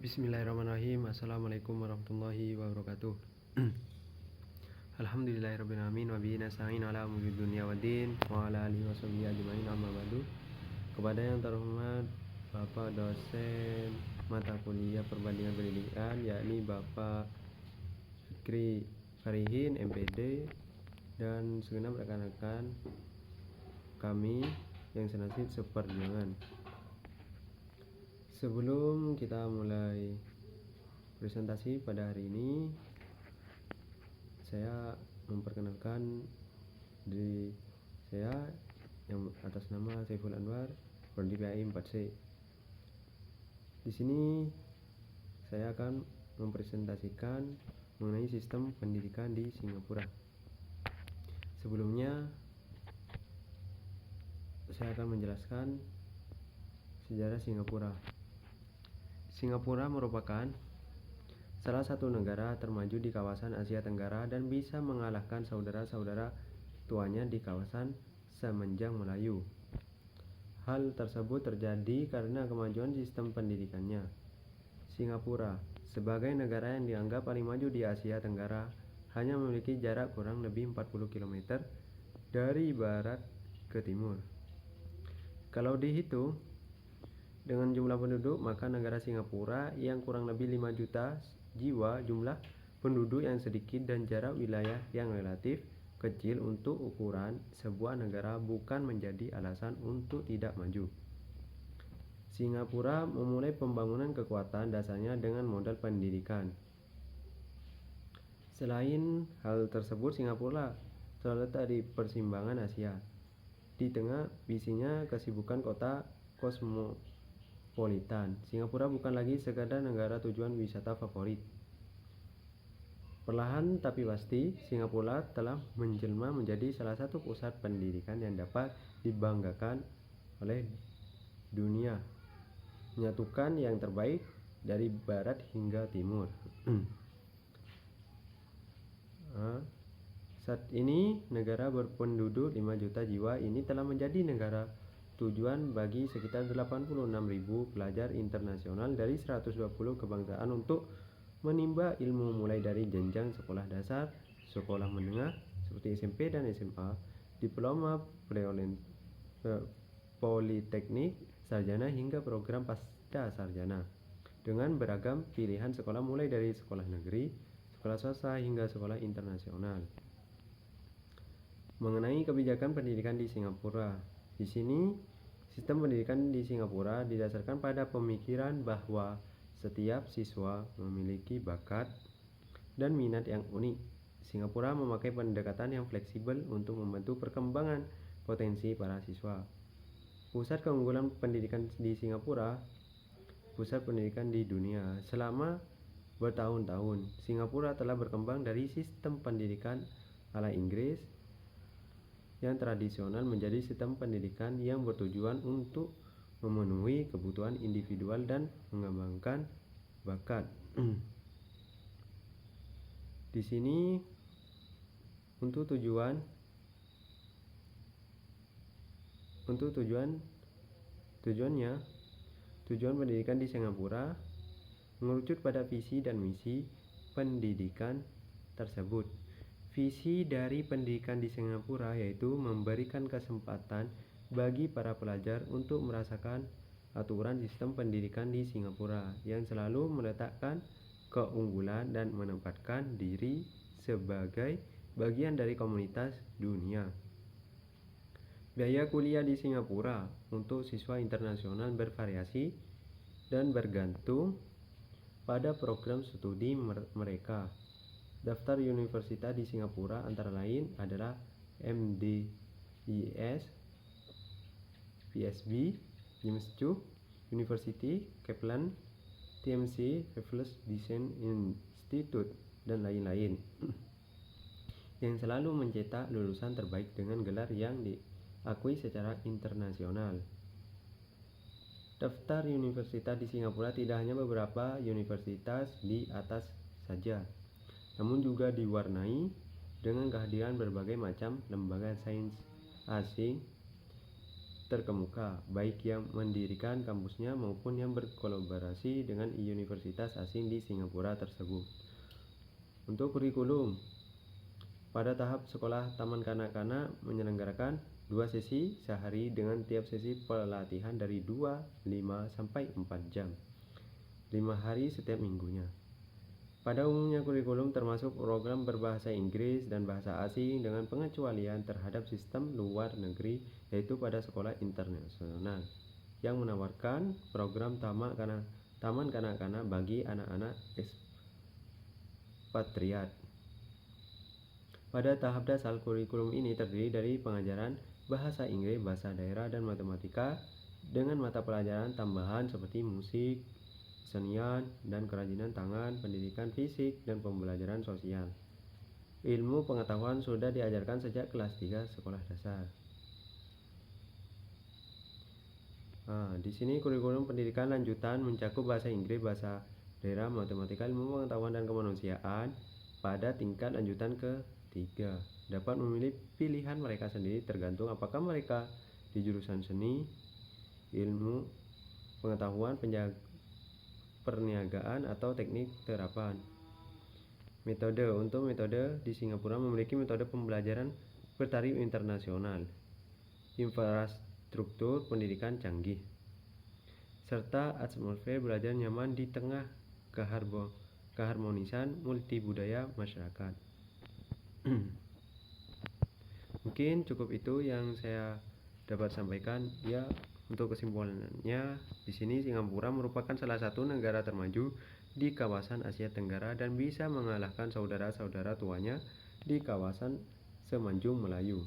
Bismillahirrahmanirrahim. Assalamualaikum warahmatullahi wabarakatuh. Alhamdulillahirrabbilalamin. Wa bihi nasta'in ala umuri dunya waddin wa ala alihi washabihi ajmain, amma ba'du. Kepada yang terhormat Bapak dosen mata kuliah perbandingan pendidikan, yakni Bapak Fikri Farihin MPD, dan segenap rekan-rekan kami yang senasib seperjuangan. Sebelum kita mulai presentasi pada hari ini, saya memperkenalkan diri saya yang atas nama Saiful Anwar, prodi PAI 4C. Di sini saya akan mempresentasikan mengenai sistem pendidikan di Singapura. Sebelumnya saya akan menjelaskan sejarah Singapura. Singapura merupakan salah satu negara termaju di kawasan Asia Tenggara dan bisa mengalahkan saudara-saudara tuanya di kawasan Semenjang Melayu. Hal tersebut terjadi karena kemajuan sistem pendidikannya. Singapura, sebagai negara yang dianggap paling maju di Asia Tenggara, hanya memiliki jarak kurang lebih 40 km dari barat ke timur. Kalau dihitung dengan jumlah penduduk, maka negara Singapura yang kurang lebih 5 juta jiwa jumlah penduduk yang sedikit dan jarak wilayah yang relatif kecil untuk ukuran sebuah negara bukan menjadi alasan untuk tidak maju. Singapura memulai pembangunan kekuatan dasarnya dengan modal pendidikan. Selain hal tersebut, Singapura terletak di persimpangan Asia. Di tengah visinya kesibukan kota kosmopolitan, Singapura bukan lagi sekadar negara tujuan wisata favorit. Perlahan tapi pasti, Singapura telah menjelma menjadi salah satu pusat pendidikan yang dapat dibanggakan oleh dunia, menyatukan yang terbaik dari barat hingga timur. Saat ini negara berpenduduk 5 juta jiwa ini telah menjadi negara tujuan bagi sekitar 86.000 pelajar internasional dari 120 kebangsaan untuk menimba ilmu mulai dari jenjang sekolah dasar, sekolah menengah seperti SMP dan SMA, diploma politeknik, sarjana hingga program pasca sarjana, dengan beragam pilihan sekolah mulai dari sekolah negeri, sekolah swasta hingga sekolah internasional. Mengenai kebijakan pendidikan di Singapura, di sini sistem pendidikan di Singapura didasarkan pada pemikiran bahwa setiap siswa memiliki bakat dan minat yang unik. Singapura memakai pendekatan yang fleksibel untuk membantu perkembangan potensi para siswa. Pusat keunggulan pendidikan di Singapura, pusat pendidikan di dunia. Selama bertahun-tahun, Singapura telah berkembang dari sistem pendidikan ala Inggris yang tradisional menjadi sistem pendidikan yang bertujuan untuk memenuhi kebutuhan individual dan mengembangkan bakat. Di sini tujuan pendidikan di Singapura mengerucut pada visi dan misi pendidikan tersebut. Visi dari pendidikan di Singapura yaitu memberikan kesempatan bagi para pelajar untuk merasakan aturan sistem pendidikan di Singapura yang selalu meletakkan keunggulan dan menempatkan diri sebagai bagian dari komunitas dunia. Biaya kuliah di Singapura untuk siswa internasional bervariasi dan bergantung pada program studi mereka. Daftar universitas di Singapura antara lain adalah MDIS, PSB, James Cook University, Kaplan, TMC, Raffles Design Institute, dan lain-lain, yang selalu mencetak lulusan terbaik dengan gelar yang diakui secara internasional. Daftar universitas di Singapura tidak hanya beberapa universitas di atas saja, namun juga diwarnai dengan kehadiran berbagai macam lembaga sains asing terkemuka, baik yang mendirikan kampusnya maupun yang berkolaborasi dengan universitas asing di Singapura tersebut. Untuk kurikulum, pada tahap sekolah taman kanak-kanak menyelenggarakan 2 sesi sehari dengan tiap sesi pelatihan dari 2, 5, sampai 4 jam, 5 hari setiap minggunya. Pada umumnya kurikulum termasuk program berbahasa Inggris dan bahasa asing dengan pengecualian terhadap sistem luar negeri, yaitu pada sekolah internasional yang menawarkan program taman kanak-kanak bagi anak-anak ekspatriat. Pada tahap dasar, kurikulum ini terdiri dari pengajaran bahasa Inggris, bahasa daerah, dan matematika dengan mata pelajaran tambahan seperti musik, kesenian, dan kerajinan tangan, pendidikan fisik, dan pembelajaran sosial. Ilmu pengetahuan sudah diajarkan sejak kelas 3 sekolah dasar. Di sini kurikulum pendidikan lanjutan mencakup bahasa Inggris, bahasa daerah, matematika, ilmu pengetahuan, dan kemanusiaan pada tingkat lanjutan ke-3. Dapat memilih pilihan mereka sendiri tergantung apakah mereka di jurusan seni, ilmu pengetahuan, perniagaan, atau teknik terapan. Metode. Untuk metode di Singapura memiliki metode pembelajaran bertaraf internasional, infrastruktur pendidikan canggih, serta atmosfer belajar nyaman di tengah keharmonisan multibudaya masyarakat. Mungkin cukup itu yang saya dapat sampaikan. Ya, untuk kesimpulannya, di sini Singapura merupakan salah satu negara termaju di kawasan Asia Tenggara dan bisa mengalahkan saudara-saudara tuanya di kawasan Semenanjung Melayu.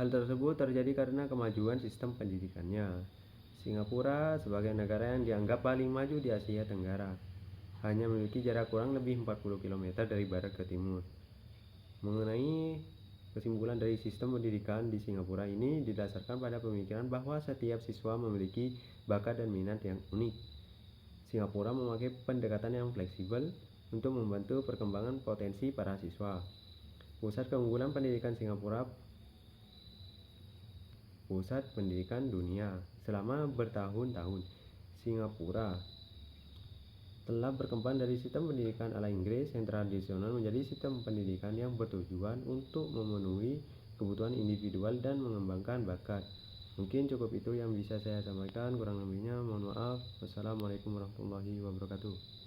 Hal tersebut terjadi karena kemajuan sistem pendidikannya. Singapura sebagai negara yang dianggap paling maju di Asia Tenggara hanya memiliki jarak kurang lebih 40 km dari barat ke timur. Mengenai kesimpulan dari sistem pendidikan di Singapura ini didasarkan pada pemikiran bahwa setiap siswa memiliki bakat dan minat yang unik. Singapura memakai pendekatan yang fleksibel untuk membantu perkembangan potensi para siswa. Pusat keunggulan pendidikan Singapura, pusat pendidikan dunia. Selama bertahun-tahun, Singapura telah berkembang dari sistem pendidikan ala Inggris yang tradisional menjadi sistem pendidikan yang bertujuan untuk memenuhi kebutuhan individual dan mengembangkan bakat. Mungkin cukup itu yang bisa saya sampaikan, kurang lebihnya mohon maaf. Wassalamualaikum warahmatullahi wabarakatuh.